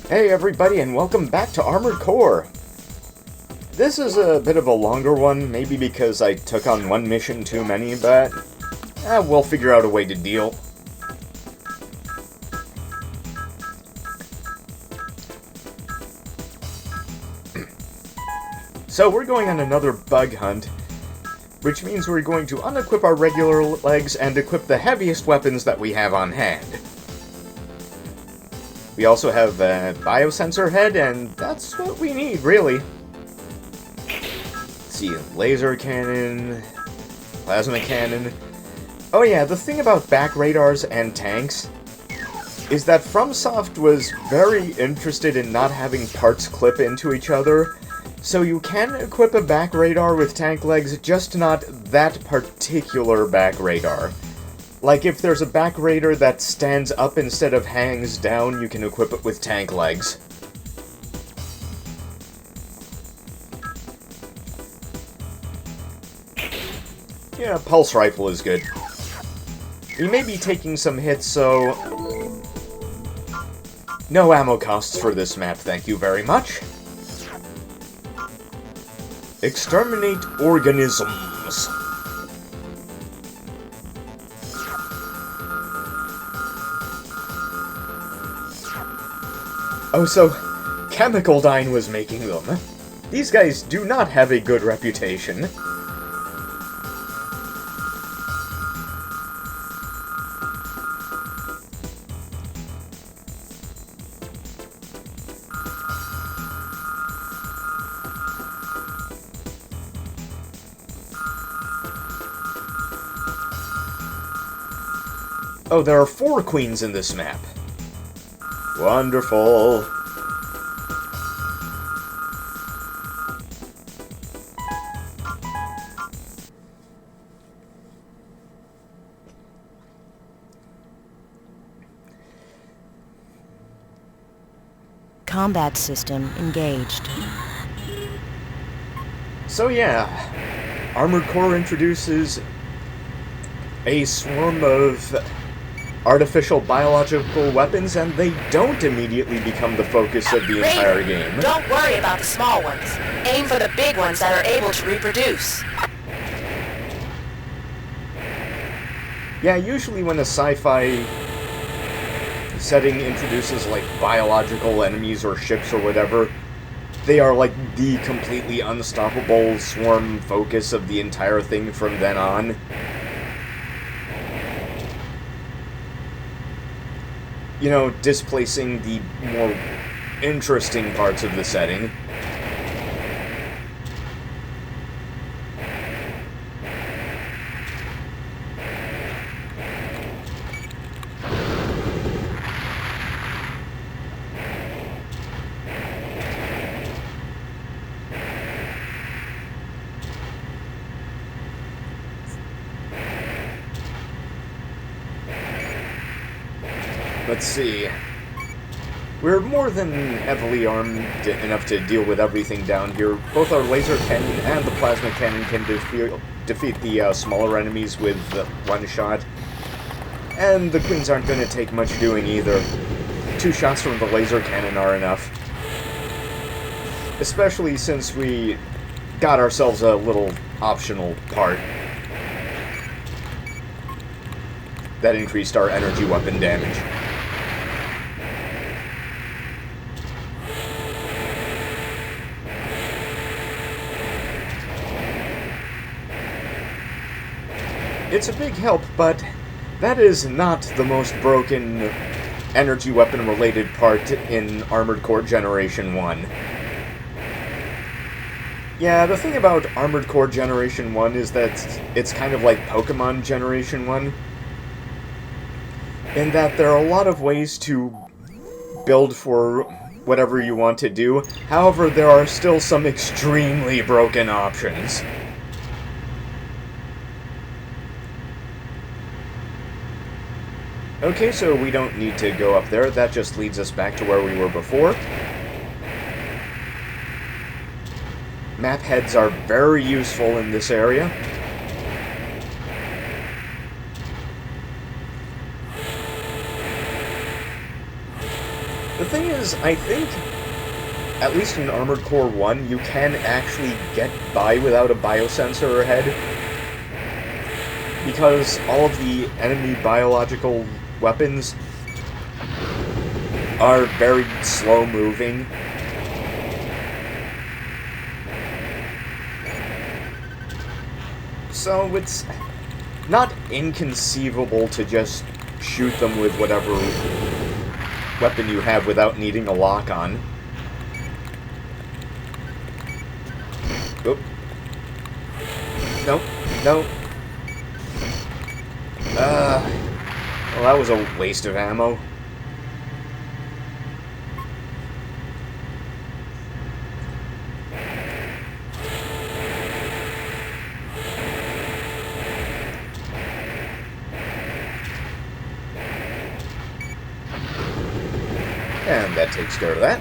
Hey everybody, and welcome back to Armored Core. This is a bit of a longer one, maybe because I took on one mission too many, but we'll figure out a way to deal. So we're going on another bug hunt, which means we're going to unequip our regular legs and equip the heaviest weapons that we have on hand. We also have a biosensor head, and that's what we need, really. Let's see, laser cannon, plasma cannon. Oh yeah, the thing about back radars and tanks is that FromSoft was very interested in not having parts clip into each other, so you can equip a back radar with tank legs, just not that particular back radar. Like, if there's a back radar that stands up instead of hangs down, you can equip it with tank legs. Yeah, pulse rifle is good. We may be taking some hits, so no ammo costs for this map, thank you very much. Exterminate organisms. Oh, so Chemical Dyne was making them. These guys do not have a good reputation. Oh, there are 4 queens in this map. Wonderful. Combat system engaged. So yeah, Armored Core introduces a swarm of artificial biological weapons, and they don't immediately become the focus of the entire game. Don't worry about the small ones. Aim for the big ones that are able to reproduce. Yeah, usually when a sci-fi setting introduces, like, biological enemies or ships or whatever, they are, like, the completely unstoppable swarm focus of the entire thing from then on. You know, displacing the more interesting parts of the setting. Let's see. We're more than heavily armed enough to deal with everything down here. Both our laser cannon and the plasma cannon can defeat the smaller enemies with one shot. And the queens aren't going to take much doing either. 2 shots from the laser cannon are enough. Especially since we got ourselves a little optional part that increased our energy weapon damage. It's a big help, but that is not the most broken energy weapon related part in Armored Core Generation 1. Yeah, the thing about Armored Core Generation 1 is that it's kind of like Pokemon Generation 1, in that there are a lot of ways to build for whatever you want to do. However, there are still some extremely broken options. Okay, so we don't need to go up there. That just leads us back to where we were before. Map heads are very useful in this area. The thing is, I think, at least in Armored Core 1, you can actually get by without a biosensor ahead. Because all of the enemy biological weapons are very slow-moving. So it's not inconceivable to just shoot them with whatever weapon you have without needing a lock-on. Oop. Nope. Nope. Well, that was a waste of ammo. And that takes care of that.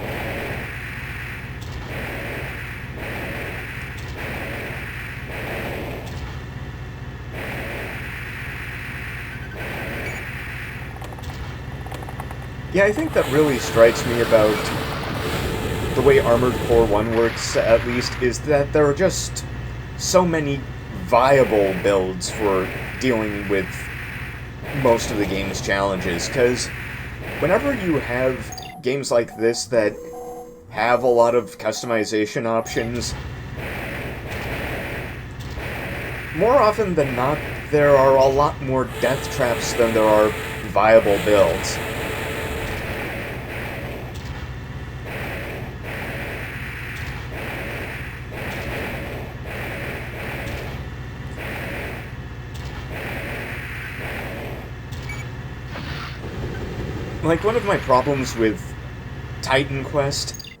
Yeah, I think that really strikes me about the way Armored Core 1 works, at least, is that there are just so many viable builds for dealing with most of the game's challenges, because whenever you have games like this that have a lot of customization options, more often than not, there are a lot more death traps than there are viable builds. Like, one of my problems with Titan Quest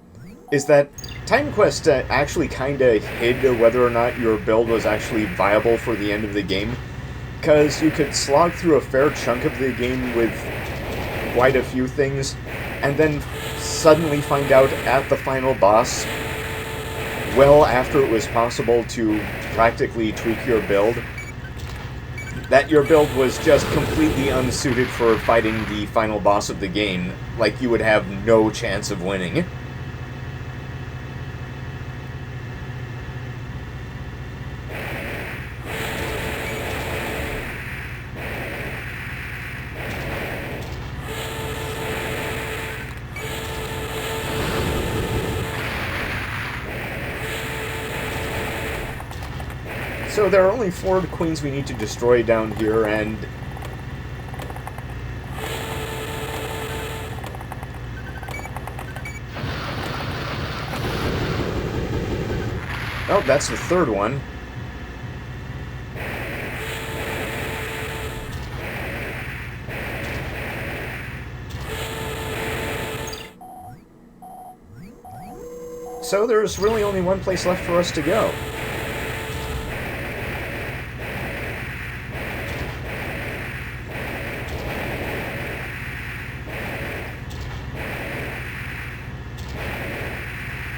is that Titan Quest actually kinda hid whether or not your build was actually viable for the end of the game, because you could slog through a fair chunk of the game with quite a few things, and then suddenly find out at the final boss, well after it was possible to practically tweak your build, that your build was just completely unsuited for fighting the final boss of the game, like you would have no chance of winning. So there are only 4 queens we need to destroy down here, and oh, that's the 3rd one. So there's really only one place left for us to go.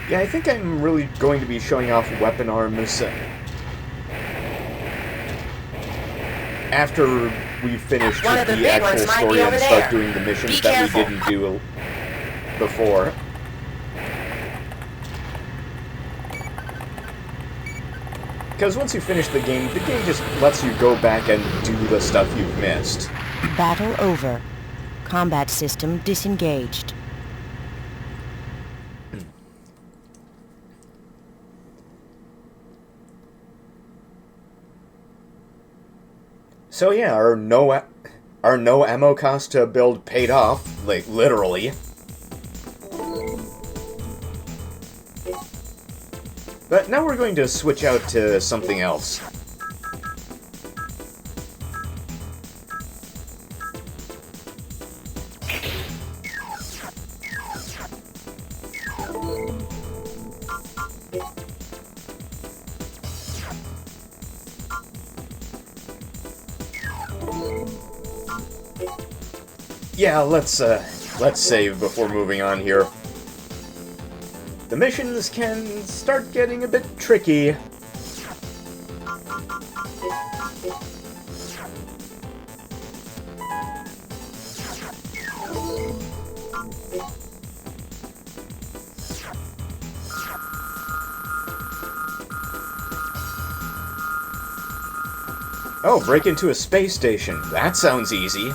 Yeah, I think I'm really going to be showing off weapon arms after we finish the actual story and start doing the missions that we didn't do before. Because once you finish the game just lets you go back and do the stuff you've missed. Battle over. Combat system disengaged. So yeah, our no ammo cost to build paid off, like, literally. But now we're going to switch out to something else. Yeah, let's save before moving on here. The missions can start getting a bit tricky. Oh, break into a space station. That sounds easy.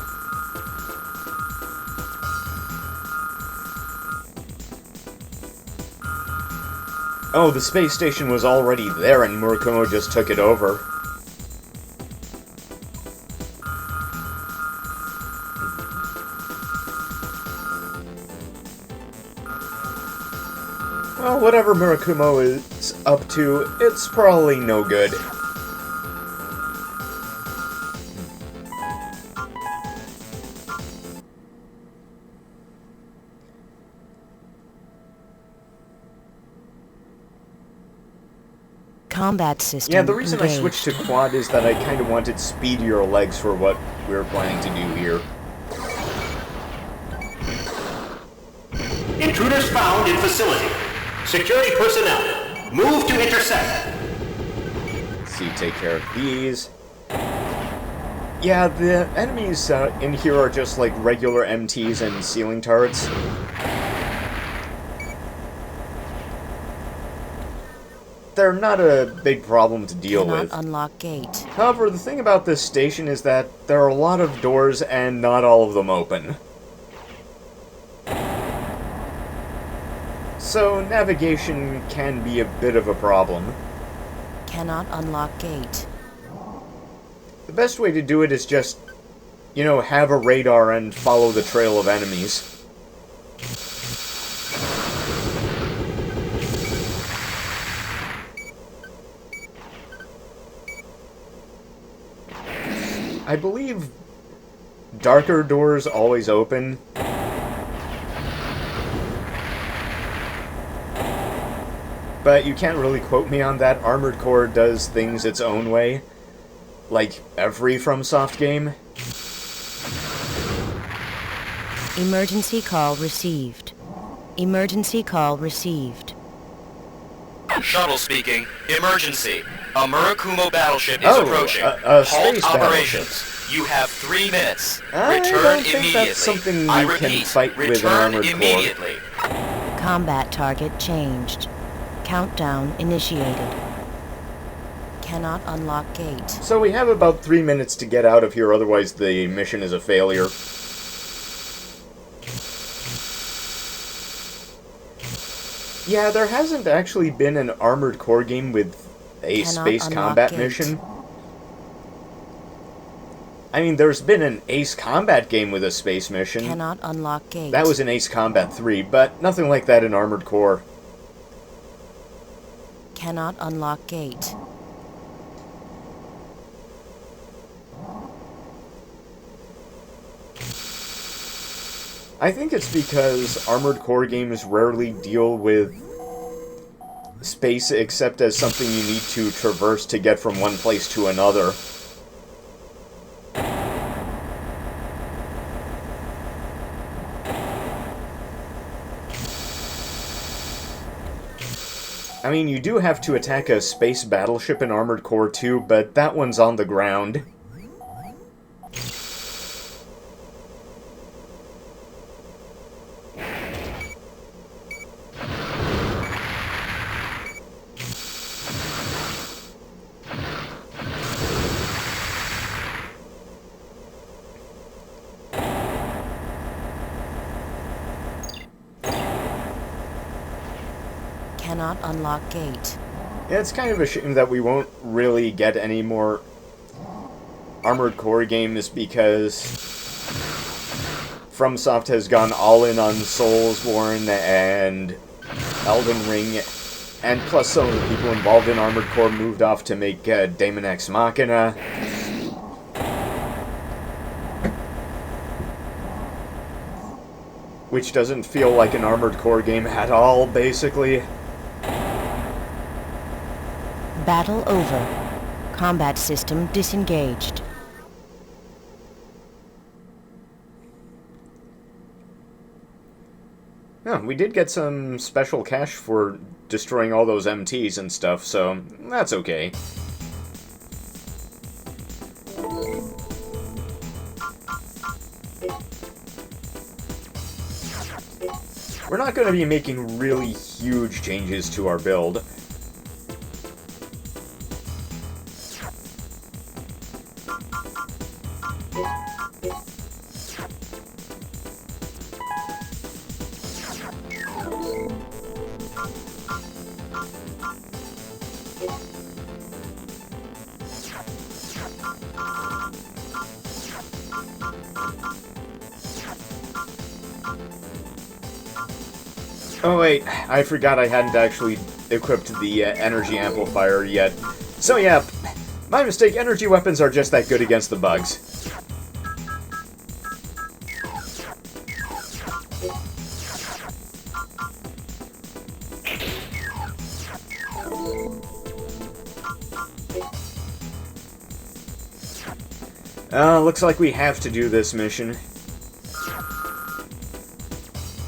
Oh, the space station was already there and Murakumo just took it over. Well, whatever Murakumo is up to, it's probably no good. Combat system Yeah, the reason engaged. I switched to quad is that I kind of wanted speedier legs for what we were planning to do here. Intruders found in facility. Security personnel, move to intercept. Let's see, take care of these. Yeah, the enemies in here are just like regular MTs and ceiling turrets. They're not a big problem to deal Cannot with. unlock gate. However, the thing about this station is that there are a lot of doors and not all of them open. So navigation can be a bit of a problem. Cannot unlock gate. The best way to do it is just, you know, have a radar and follow the trail of enemies. I believe darker doors always open. But you can't really quote me on that. Armored Core does things its own way. Like every FromSoft game. Emergency call received. Emergency call received. Shuttle speaking. Emergency. A Murakumo battleship is Oh, approaching. a Halt space operations. You have 3 minutes. I Return don't think immediately. that's something I you can repeat, fight with an return armored core. immediately. Combat target changed. Countdown initiated. Cannot unlock gate. So we have about 3 minutes to get out of here, otherwise the mission is a failure. Yeah, there hasn't actually been an Armored Core game with a Cannot space unlock combat gate. mission. I mean, there's been an Ace Combat game with a space mission. Cannot unlock gate. That was in Ace Combat 3, but nothing like that in Armored Core. Cannot unlock gate. I think it's because Armored Core games rarely deal with space except as something you need to traverse to get from one place to another. I mean, you do have to attack a space battleship in Armored Core 2, but that one's on the ground. Cannot unlock gate. Yeah, it's kind of a shame that we won't really get any more Armored Core games because FromSoft has gone all in on Soulsborne and Elden Ring, and plus some of the people involved in Armored Core moved off to make Daemon X Machina. Which doesn't feel like an Armored Core game at all, basically. Battle over. Combat system disengaged. Yeah, we did get some special cash for destroying all those MTs and stuff, so that's okay. We're not going to be making really huge changes to our build. Oh wait, I forgot I hadn't actually equipped the energy amplifier yet. So yeah, my mistake, energy weapons are just that good against the bugs. Looks like we have to do this mission.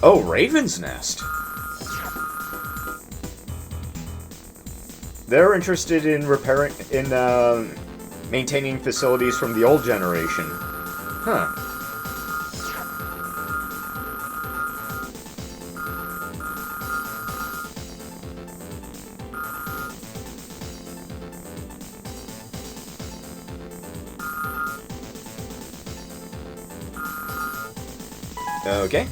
Oh, Raven's Nest. They're interested in maintaining facilities from the old generation. Huh. Okay.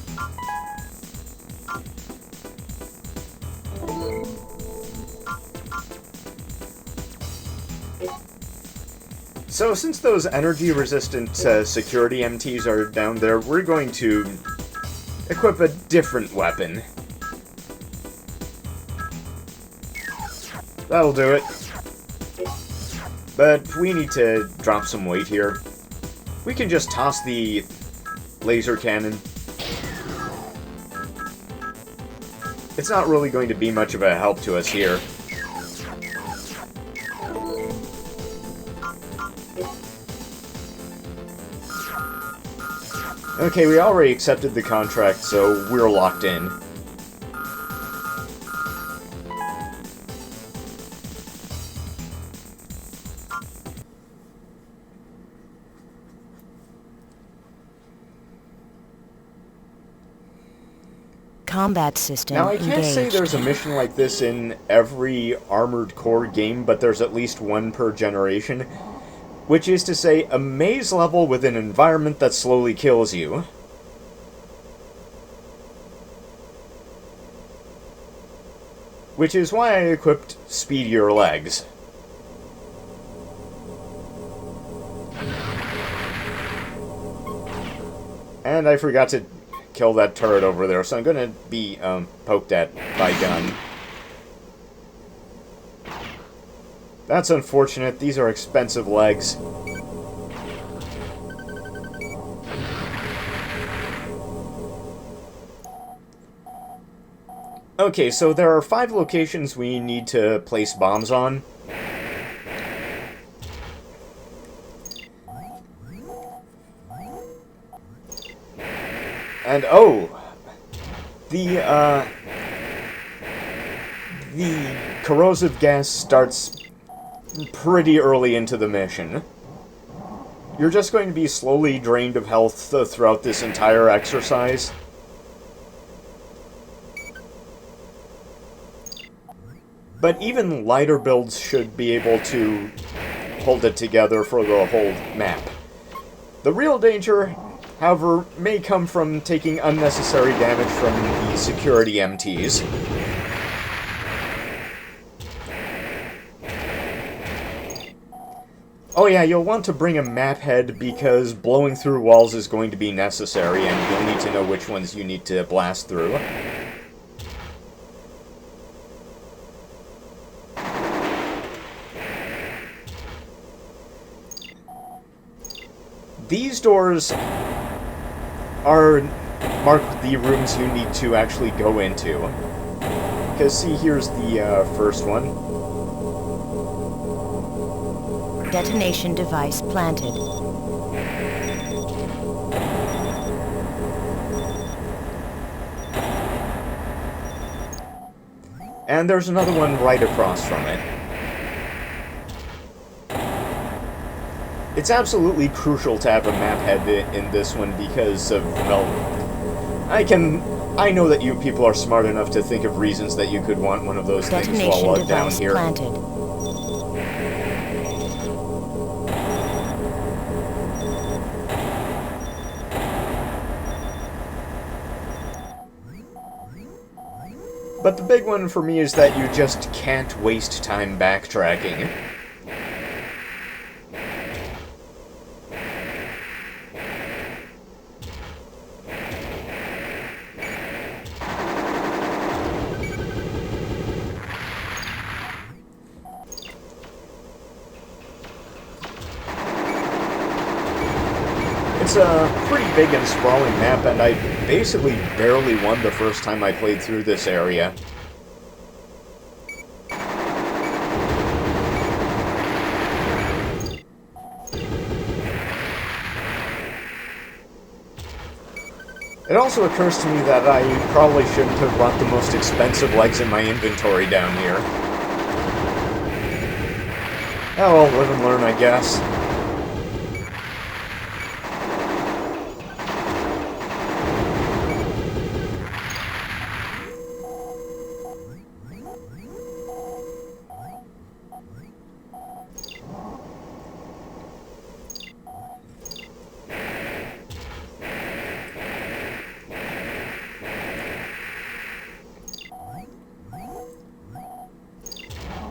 So, since those energy-resistant security MTs are down there, we're going to equip a different weapon. That'll do it. But we need to drop some weight here. We can just toss the laser cannon. It's not really going to be much of a help to us here. Okay, we already accepted the contract, so we're locked in. Combat system Now, I can't engaged. say there's a mission like this in every Armored Core game, but there's at least one per generation. Which is to say, a maze level with an environment that slowly kills you. Which is why I equipped Speedier Legs. And I forgot to kill that turret over there, so I'm gonna be poked at by gun. That's unfortunate. These are expensive legs. Okay, so there are 5 locations we need to place bombs on. And oh, the corrosive gas starts pretty early into the mission. You're just going to be slowly drained of health throughout this entire exercise. But even lighter builds should be able to hold it together for the whole map. The real danger, however, may come from taking unnecessary damage from the security MTs. Oh yeah, you'll want to bring a map head because blowing through walls is going to be necessary, and you'll need to know which ones you need to blast through. These doors are mark the rooms you need to actually go into. Because see, here's the first one. Detonation device planted. And there's another one right across from it. It's absolutely crucial to have a map head in this one because of, well, I know that you people are smart enough to think of reasons that you could want one of those things while down Detonation device here. planted. But the big one for me is that you just can't waste time backtracking. It's a pretty big and sprawling map, and I basically barely won the first time I played through this area. It also occurs to me that I probably shouldn't have brought the most expensive legs in my inventory down here. Oh, well, live and learn, I guess.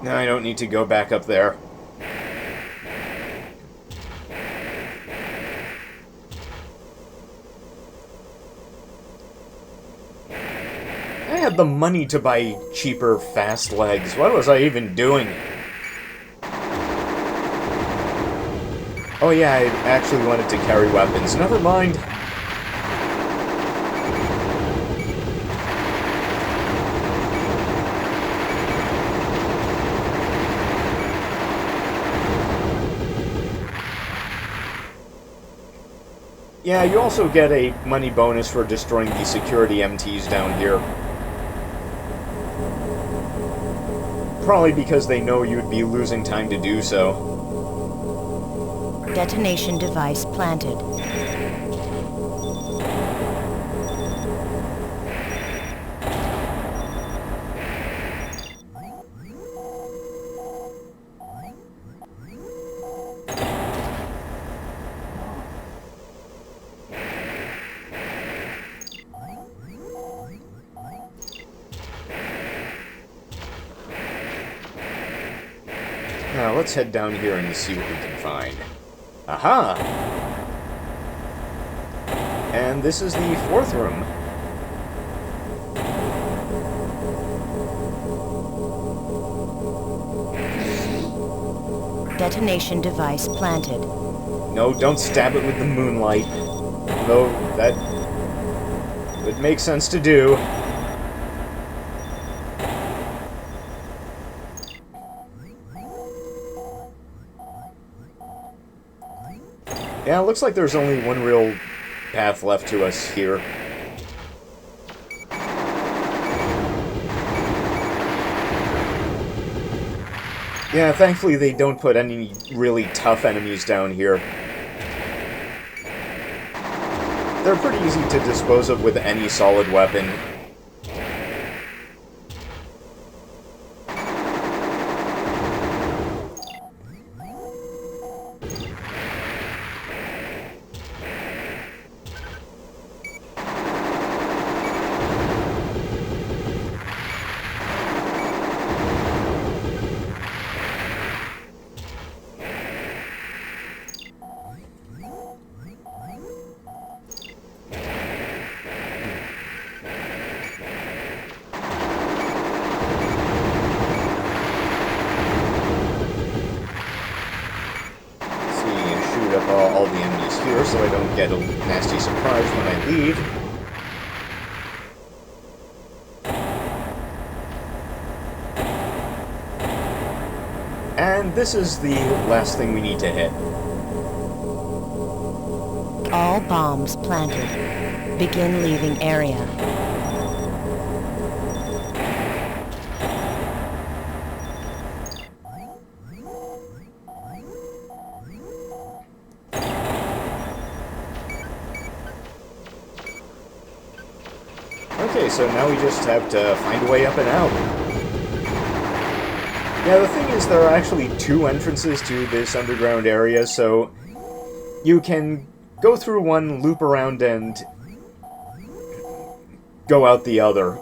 No, I don't need to go back up there. I had the money to buy cheaper, fast legs. What was I even doing? Oh yeah, I actually wanted to carry weapons. Never mind. Yeah, you also get a money bonus for destroying the security MTs down here. Probably because they know you'd be losing time to do so. Detonation device planted. Now, let's head down here and see what we can find. Aha! And this is the fourth room. Detonation device planted. No, don't stab it with the moonlight. Though, that would make sense to do. Yeah, it looks like there's only one real path left to us here. Yeah, thankfully they don't put any really tough enemies down here. They're pretty easy to dispose of with any solid weapon. All the enemies here so I don't get a nasty surprise when I leave. And this is the last thing we need to hit. All bombs planted. Begin leaving area. Okay, so now we just have to find a way up and out. Yeah, the thing is, there are actually two entrances to this underground area, so you can go through one, loop around, and go out the other.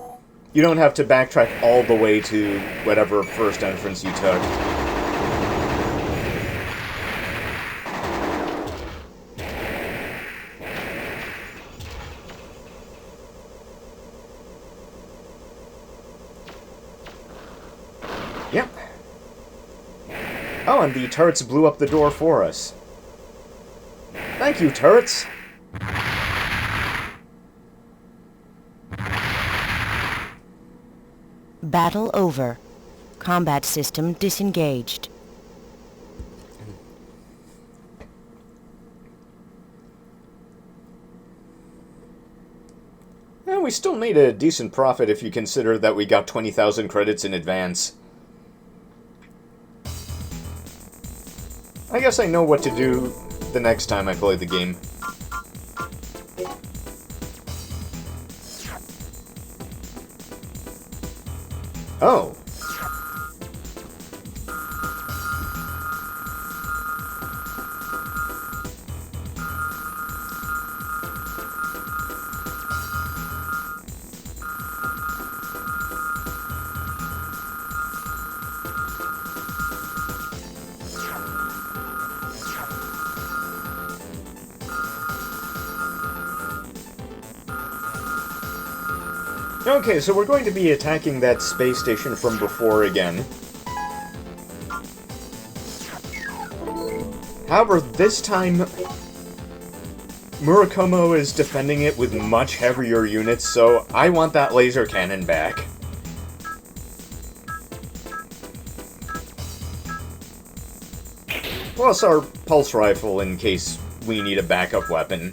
You don't have to backtrack all the way to whatever first entrance you took. Yep. Oh, and the turrets blew up the door for us. Thank you, turrets! Battle over. Combat system disengaged. And we still made a decent profit if you consider that we got 20,000 credits in advance. I guess I know what to do the next time I play the game. Oh. Okay, so we're going to be attacking that space station from before again. However, this time, Murakumo is defending it with much heavier units, so I want that laser cannon back. Plus our pulse rifle in case we need a backup weapon.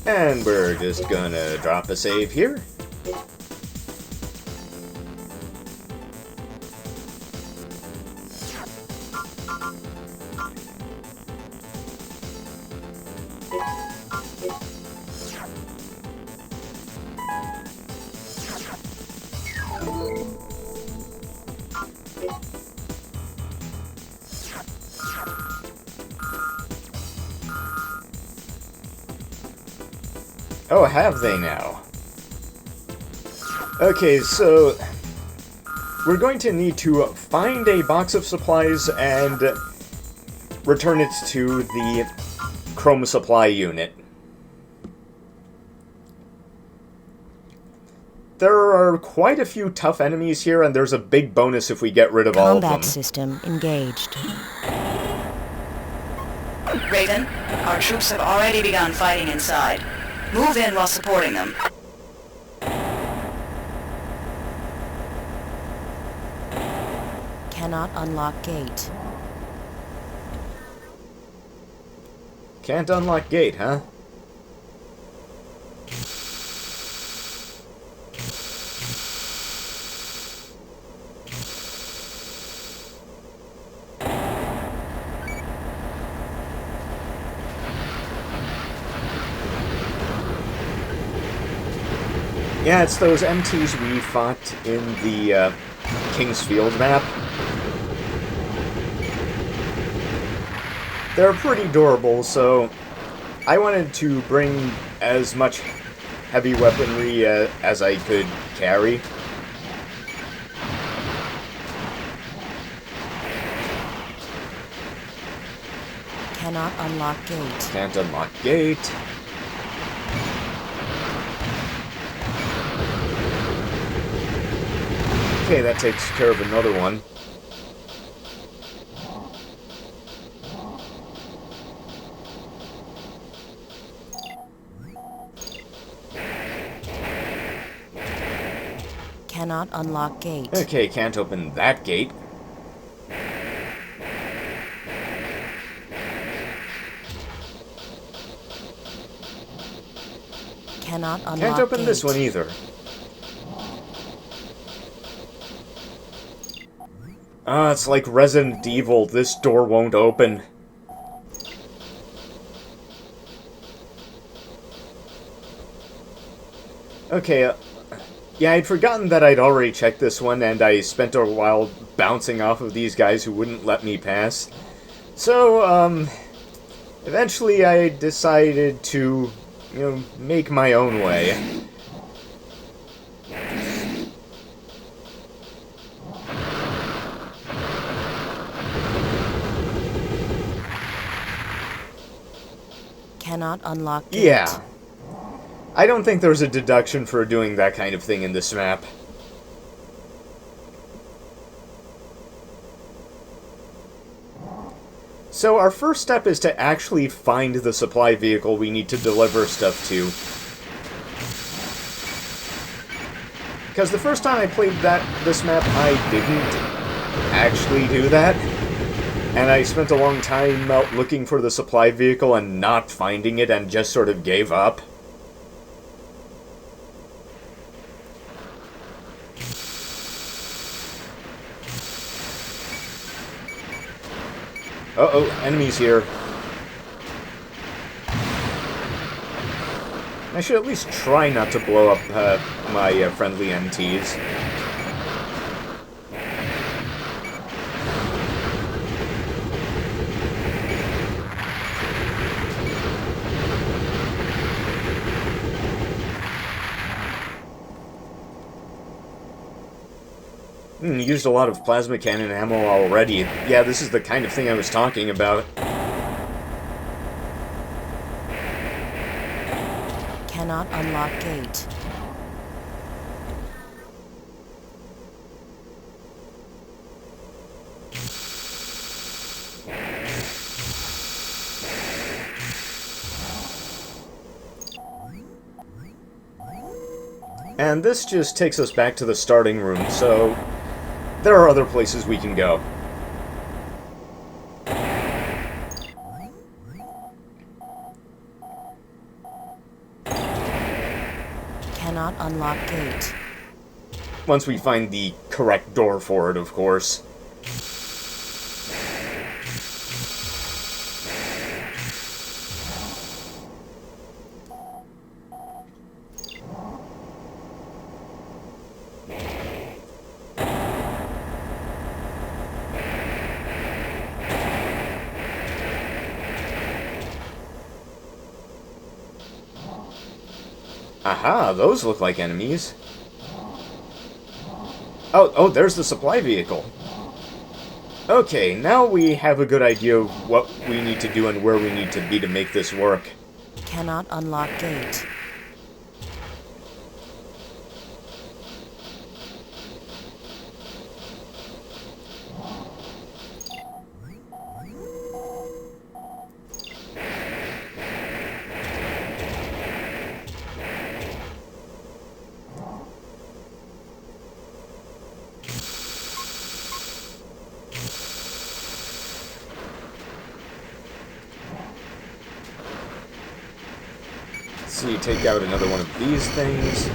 And we're just gonna drop a save here. Oh, have they now? Okay, so we're going to need to find a box of supplies and return it to the Chrome Supply unit. There are quite a few tough enemies here, and there's a big bonus if we get rid of all of them. Combat system engaged. Raven, our troops have already begun fighting inside. Move in while supporting them. Cannot unlock gate. Can't unlock gate, huh? Yeah, it's those MTs we fought in the King's Field map. They're pretty durable, so I wanted to bring as much heavy weaponry as I could carry. Cannot unlock gate. Can't unlock gate. Okay, that takes care of another one. Cannot unlock gate. Okay, can't open that gate. Cannot unlock Can't open gate. this one either. Ah, it's like Resident Evil. This door won't open. Okay, yeah, I'd forgotten that I'd already checked this one, and I spent a while bouncing off of these guys who wouldn't let me pass. So, eventually I decided to, make my own way. Cannot unlock gate. Yeah. I don't think there's a deduction for doing that kind of thing in this map. So our first step is to actually find the supply vehicle we need to deliver stuff to. Because the first time I played this map, I didn't actually do that. And I spent a long time out looking for the supply vehicle and not finding it and just sort of gave up. Uh-oh, enemies here. I should at least try not to blow up my friendly MTs. Used a lot of plasma cannon ammo already. Yeah, this is the kind of thing I was talking about. Cannot unlock gate. And this just takes us back to the starting room, so there are other places we can go. Cannot unlock gate. Once we find the correct door for it, of course. Aha, those look like enemies. Oh, there's the supply vehicle. Okay, now we have a good idea of what we need to do and where we need to be to make this work. Cannot unlock gate. So you take out another one of these things.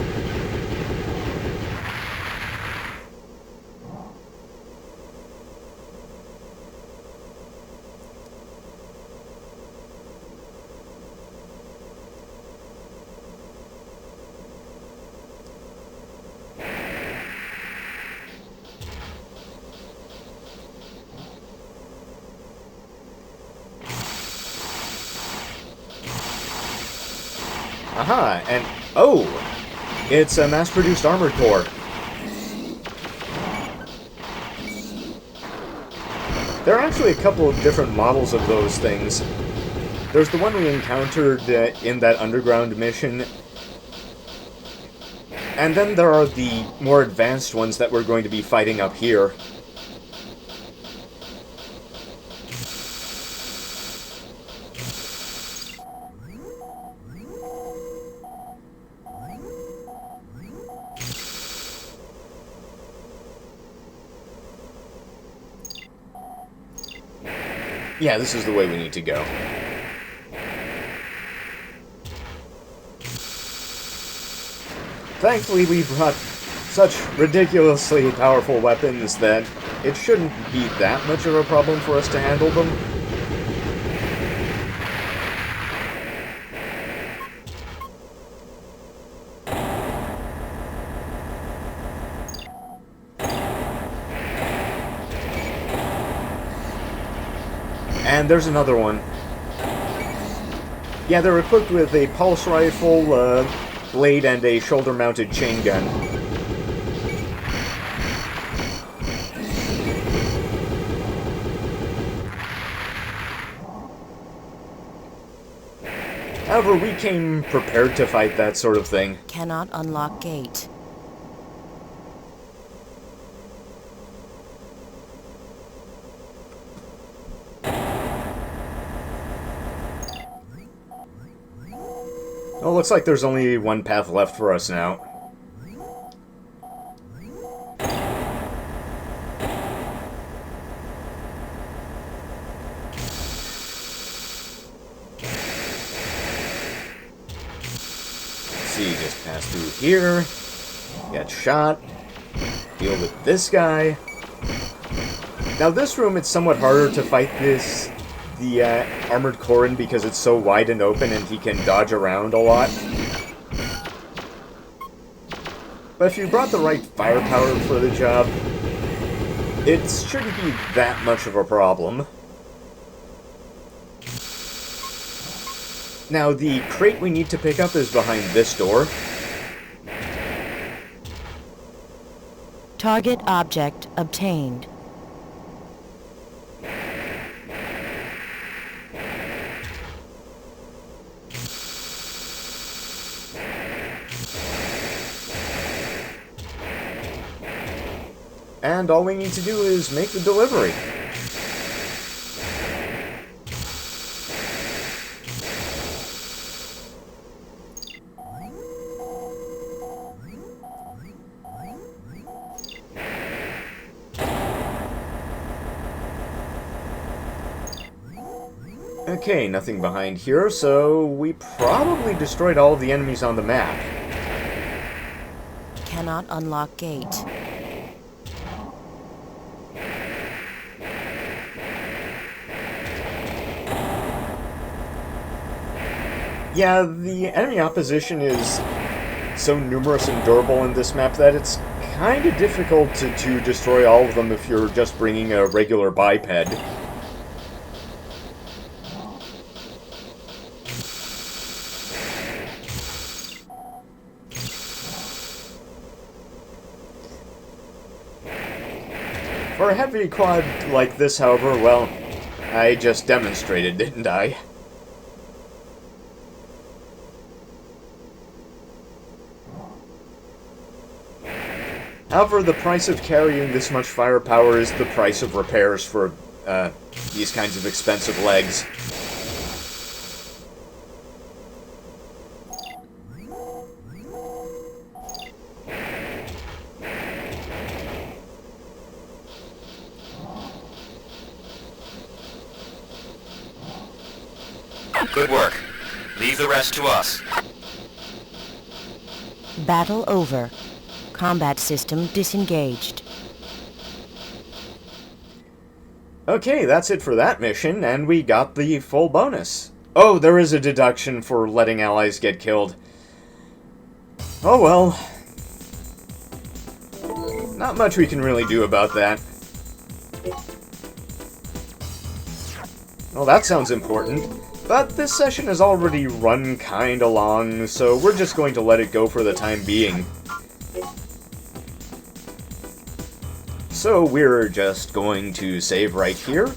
Aha, and oh! It's a mass-produced armored core. There are actually a couple of different models of those things. There's the one we encountered in that underground mission. And then there are the more advanced ones that we're going to be fighting up here. Yeah, this is the way we need to go. Thankfully, we brought such ridiculously powerful weapons that it shouldn't be that much of a problem for us to handle them. And there's another one. Yeah, they're equipped with a pulse rifle, blade, and a shoulder-mounted chain gun. However, we came prepared to fight that sort of thing. Cannot unlock gate. Well, looks like there's only one path left for us now. See, just pass through here, get shot, deal with this guy. Now this room, it's somewhat harder to fight the Armored Core in because it's so wide and open and he can dodge around a lot. But if you brought the right firepower for the job, it shouldn't be that much of a problem. Now, the crate we need to pick up is behind this door. Target object obtained. And all we need to do is make the delivery. Okay, nothing behind here, so we probably destroyed all of the enemies on the map. Cannot unlock gate. Yeah, the enemy opposition is so numerous and durable in this map that it's kind of difficult to destroy all of them if you're just bringing a regular biped. For a heavy quad like this, however, well, I just demonstrated, didn't I? However, the price of carrying this much firepower is the price of repairs for these kinds of expensive legs. Good work. Leave the rest to us. Battle over. Combat system disengaged. Okay, that's it for that mission, and we got the full bonus. Oh, there is a deduction for letting allies get killed. Oh well. Not much we can really do about that. Well, that sounds important. But this session has already run kinda long, so we're just going to let it go for the time being. So we're just going to save right here.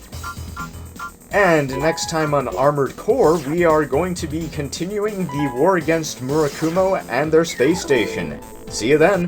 And next time on Armored Core, we are going to be continuing the war against Murakumo and their space station. See you then!